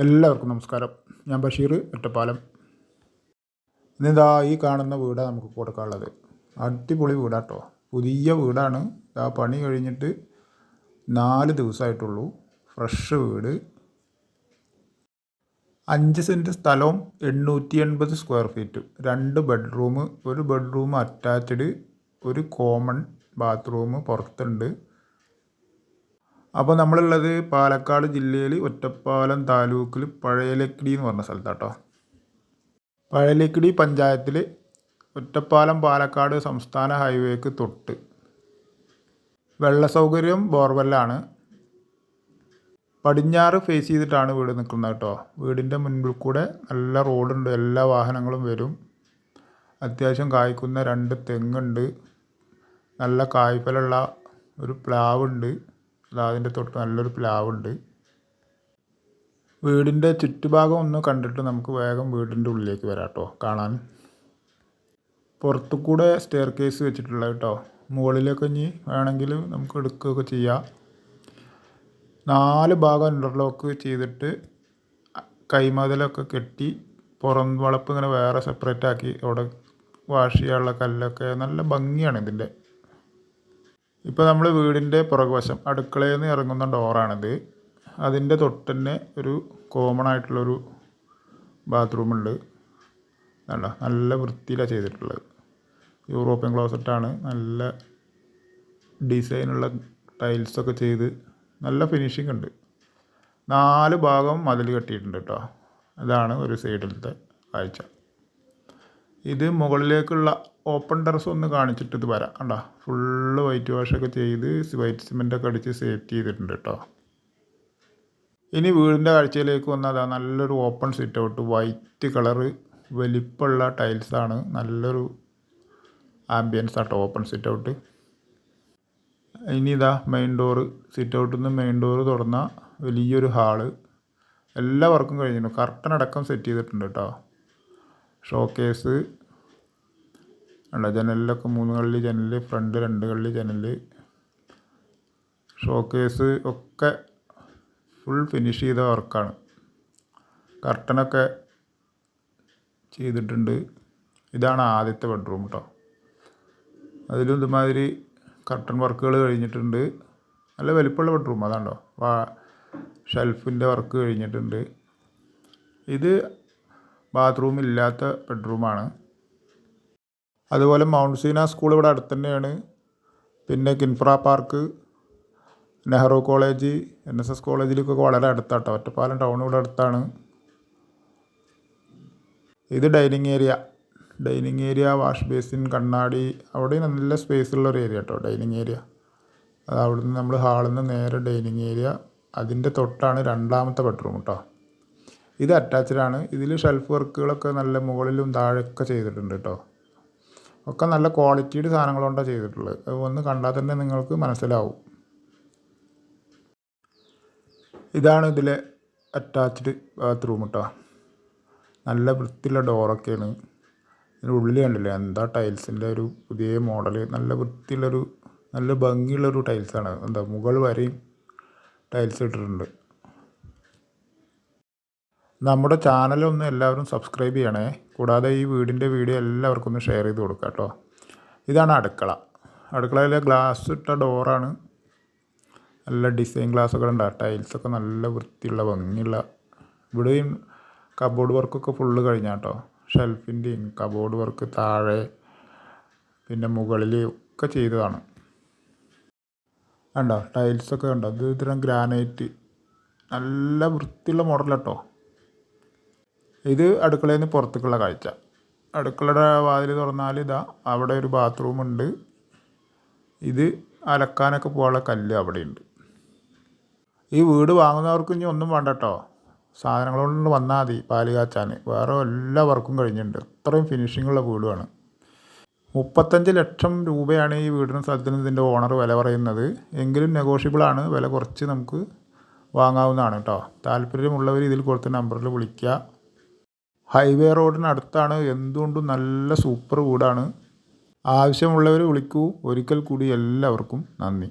എല്ലാവർക്കും നമസ്കാരം. ഞാൻ ബഷീർ ഒറ്റപ്പാലം. ഇന്നിതാ ഈ കാണുന്ന വീടാണ് നമുക്ക് കൊടുക്കാനുള്ളത്. അടിപൊളി വീടാട്ടോ, പുതിയ വീടാണ്. ആ പണി കഴിഞ്ഞിട്ട് 4 ദിവസമായിട്ടുള്ളൂ. ഫ്രഷ് വീട്. 5 സെൻറ്റ് സ്ഥലവും 880 സ്ക്വയർ ഫീറ്റ്, 2 ബെഡ്റൂം, ഒരു ബെഡ്റൂം അറ്റാച്ച്ഡ്, ഒരു കോമൺ ബാത്റൂം പുറത്തുണ്ട്. അപ്പോൾ നമ്മളുള്ളത് പാലക്കാട് ജില്ലയിൽ ഒറ്റപ്പാലം താലൂക്കിൽ പഴയലക്കിടി എന്ന് പറഞ്ഞ സ്ഥലത്താട്ടോ. പഴയലക്കിടി പഞ്ചായത്തിൽ ഒറ്റപ്പാലം പാലക്കാട് സംസ്ഥാന ഹൈവേക്ക് തൊട്ട്. വെള്ള സൗകര്യം ബോർവെല്ലാണ്. പടിഞ്ഞാറ് ഫേസ് ചെയ്തിട്ടാണ് വീട് നിൽക്കുന്നത് കേട്ടോ. വീടിൻ്റെ മുൻപിൽ കൂടെ നല്ല റോഡുണ്ട്, എല്ലാ വാഹനങ്ങളും വരും. അത്യാവശ്യം കായ്ക്കുന്ന 2 തെങ്ങുണ്ട്. നല്ല കായ്ഫലമുള്ള ഒരു പ്ലാവുണ്ട്. അതിൻ്റെ തൊട്ട് നല്ലൊരു പ്ലാവുണ്ട്. വീടിൻ്റെ ചുറ്റുഭാഗം ഒന്ന് കണ്ടിട്ട് നമുക്ക് വേഗം വീടിൻ്റെ ഉള്ളിലേക്ക് വരാം കേട്ടോ കാണാൻ. പുറത്തു കൂടെ സ്റ്റെയർ കേസ് വെച്ചിട്ടുള്ളത് കേട്ടോ. മുകളിലേക്ക് ഇനി വേണമെങ്കിൽ നമുക്ക് എടുക്കുകയൊക്കെ ചെയ്യാം. 4 ഭാഗം ഇൻ്റർലോക്ക് ചെയ്തിട്ട് കൈമതിലൊക്കെ കെട്ടി പുറം വളപ്പ് ഇങ്ങനെ വേറെ സെപ്പറേറ്റ് ആക്കി അവിടെ വാഷ് ചെയ്യാനുള്ള കല്ലൊക്കെ നല്ല ഭംഗിയാണ് ഇതിൻ്റെ. ഇപ്പോൾ നമ്മൾ വീടിൻ്റെ പുറകുവശം അടുക്കളയിൽ നിന്ന് ഇറങ്ങുന്ന ഡോറാണിത്. അതിൻ്റെ തൊട്ട് തന്നെ ഒരു കോമൺ ആയിട്ടുള്ളൊരു ബാത്റൂമുണ്ട്. നല്ല വൃത്തിയിലാണ് ചെയ്തിട്ടുള്ളത്. യൂറോപ്യൻ ക്ലോസറ്റാണ്. നല്ല ഡിസൈനുള്ള ടൈൽസൊക്കെ ചെയ്ത് നല്ല ഫിനിഷിംഗ് ഉണ്ട്. 4 ഭാഗം മതിൽ കെട്ടിയിട്ടുണ്ട് കേട്ടോ. ഇതാണ് ഒരു സൈഡിലത്തെ കാഴ്ച. ഇത് മുകളിലേക്കുള്ള ഓപ്പൺ ടെറസ് ഒന്ന് കാണിച്ചിട്ട് ഇത് വരാം. കണ്ടോ, ഫുള്ള് വൈറ്റ് വാഷൊക്കെ ചെയ്ത് വൈറ്റ് സിമെൻറ്റൊക്കെ അടിച്ച് സേഫ്റ്റി ചെയ്തിട്ടുണ്ട് കേട്ടോ. ഇനി വീടിൻ്റെ കാഴ്ചയിലേക്ക് വന്നാൽ നല്ലൊരു open sit out, white colour വലിപ്പമുള്ള ടൈൽസാണ്. നല്ലൊരു ആംബിയൻസ് ആട്ടോ ഓപ്പൺ സിറ്റ് ഔട്ട്. ഇനി ഇതാ മെയിൻ ഡോറ്, സിറ്റ് ഔട്ടിൽ നിന്ന് മെയിൻ ഡോറ് തുറന്ന വലിയൊരു ഹാള്. എല്ലാ വർക്കും കഴിഞ്ഞിട്ടുണ്ട്. കർട്ടൻ അടക്കം സെറ്റ് ചെയ്തിട്ടുണ്ട് കേട്ടോ. ഷോക്കേസ് ഉണ്ട്. ജനലിലൊക്കെ 3 കള്ളി ജനൽ, ഫ്രണ്ട് 2 കള്ളി ജനൽ, ഷോക്കേസ് ഒക്കെ ഫുൾ ഫിനിഷ് ചെയ്ത വർക്കാണ്. കർട്ടനൊക്കെ ചെയ്തിട്ടുണ്ട്. ഇതാണ് ആദ്യത്തെ ബെഡ്റൂം കേട്ടോ. അതിലും ഇതുമാതിരി കർട്ടൻ വർക്കുകൾ കഴിഞ്ഞിട്ടുണ്ട്. നല്ല വലിപ്പമുള്ള ബെഡ്റൂം അതാണ്ടോ. ഷെൽഫിൻ്റെ വർക്ക് കഴിഞ്ഞിട്ടുണ്ട്. ഇത് ബാത്റൂം ഇല്ലാത്ത ബെഡ്റൂമാണ്. അതുപോലെ മൗണ്ട് സീന സ്കൂൾ ഇവിടെ അടുത്ത് തന്നെയാണ്. പിന്നെ KINFRA park, Nehru college, NSS കോളേജിലേക്കൊക്കെ വളരെ അടുത്താട്ടോ. ഒറ്റപ്പാലം ടൗൺ ഇവിടെ അടുത്താണ്. ഇത് ഡൈനിങ് ഏരിയ, വാഷ് ബേസിൻ, കണ്ണാടി, അവിടെ നല്ല സ്പേസ് ഉള്ളൊരു ഏരിയ കേട്ടോ ഡൈനിങ് ഏരിയ. അത് അവിടുന്ന് നമ്മൾ ഹാളിൽ നിന്ന് നേരെ ഡൈനിങ് ഏരിയ. അതിൻ്റെ തൊട്ടാണ് 2ാമത്തെ ബെഡ്റൂം കേട്ടോ. ഇത് അറ്റാച്ച്ഡാണ്. ഇതിൽ ഷെൽഫ് വർക്കുകളൊക്കെ നല്ല മുകളിലും താഴെയൊക്കെ ചെയ്തിട്ടുണ്ട് കേട്ടോ. ഒക്കെ നല്ല ക്വാളിറ്റിയുടെ സാധനങ്ങൾ കൊണ്ടാണ് ചെയ്തിട്ടുള്ളത്. അത് ഒന്ന് കണ്ടാൽ തന്നെ നിങ്ങൾക്ക് മനസ്സിലാവും. ഇതാണ് ഇതിലെ അറ്റാച്ച്ഡ് ബാത്റൂം കേട്ടോ. നല്ല വൃത്തിയുള്ള ഡോറൊക്കെയാണ്. ഇതിൻ്റെ ഉള്ളിൽ കണ്ടില്ലേ എന്താ ടൈൽസിൻ്റെ ഒരു പുതിയ മോഡൽ. നല്ല വൃത്തിയുള്ളൊരു നല്ല ഭംഗിയുള്ളൊരു ടൈൽസാണ്. എന്താ മുകൾ വരെയും ടൈൽസ് ഇട്ടിട്ടുണ്ട്. നമ്മുടെ ചാനലൊന്ന് എല്ലാവരും സബ്സ്ക്രൈബ് ചെയ്യണേ. കൂടാതെ ഈ വീടിൻ്റെ വീഡിയോ എല്ലാവർക്കും ഒന്ന് ഷെയർ ചെയ്ത് കൊടുക്കുക കേട്ടോ. ഇതാണ് അടുക്കള. അടുക്കളയിലെ ഗ്ലാസ് ഇട്ട ഡോറാണ്. നല്ല ഡിസൈൻ ഗ്ലാസ്സൊക്കെ ഉണ്ട്. ടൈൽസൊക്കെ നല്ല വൃത്തിയുള്ള ഭംഗിയുള്ള. ഇവിടെയും കബോർഡ് വർക്കൊക്കെ ഫുള്ള് കഴിഞ്ഞാൽ കേട്ടോ. ഷെൽഫിൻ്റെയും കബോർഡ് വർക്ക് താഴെ പിന്നെ മുകളിൽ ഒക്കെ ചെയ്തതാണ്. കണ്ടോ ടൈൽസൊക്കെ കണ്ടോ. ഇത് ഇത്തരം ഗ്രാനൈറ്റ് നല്ല വൃത്തിയുള്ള മോഡൽ കേട്ടോ. ഇത് അടുക്കളയിൽ നിന്ന് പുറത്തേക്കുള്ള കാഴ്ച. അടുക്കളയുടെ വാതിൽ തുറന്നാൽ ഇതാ അവിടെ ഒരു ബാത്റൂം ഉണ്ട്. ഇത് അലക്കാനൊക്കെ പോകാനുള്ള കല്ല് അവിടെയുണ്ട്. ഈ വീട് വാങ്ങുന്നവർക്ക് ഇനി ഒന്നും വേണ്ട കേട്ടോ. സാധനങ്ങളോട് വന്നാൽ മതി പാല് കാച്ചാൻ. വേറെ എല്ലാ വർക്കും കഴിഞ്ഞിട്ടുണ്ട്. അത്രയും ഫിനിഷിങ്ങുള്ള വീടുമാണ്. 35 ലക്ഷം രൂപയാണ് ഈ വീടിനും സ്ഥലത്തിനും ഇതിൻ്റെ ഓണർ വില പറയുന്നത്. എങ്കിലും നെഗോഷ്യബിളാണ്. വില കുറച്ച് നമുക്ക് വാങ്ങാവുന്നതാണ് കേട്ടോ. താല്പര്യമുള്ളവർ ഇതിൽ കൊടുത്ത നമ്പറിൽ വിളിക്കുക. ഹൈവേ റോഡിനടുത്താണ്. എന്തുകൊണ്ടും നല്ല സൂപ്പർ വീടാണ്. ആവശ്യമുള്ളവർ വിളിക്കൂ. ഒരിക്കൽ കൂടി എല്ലാവർക്കും നന്ദി.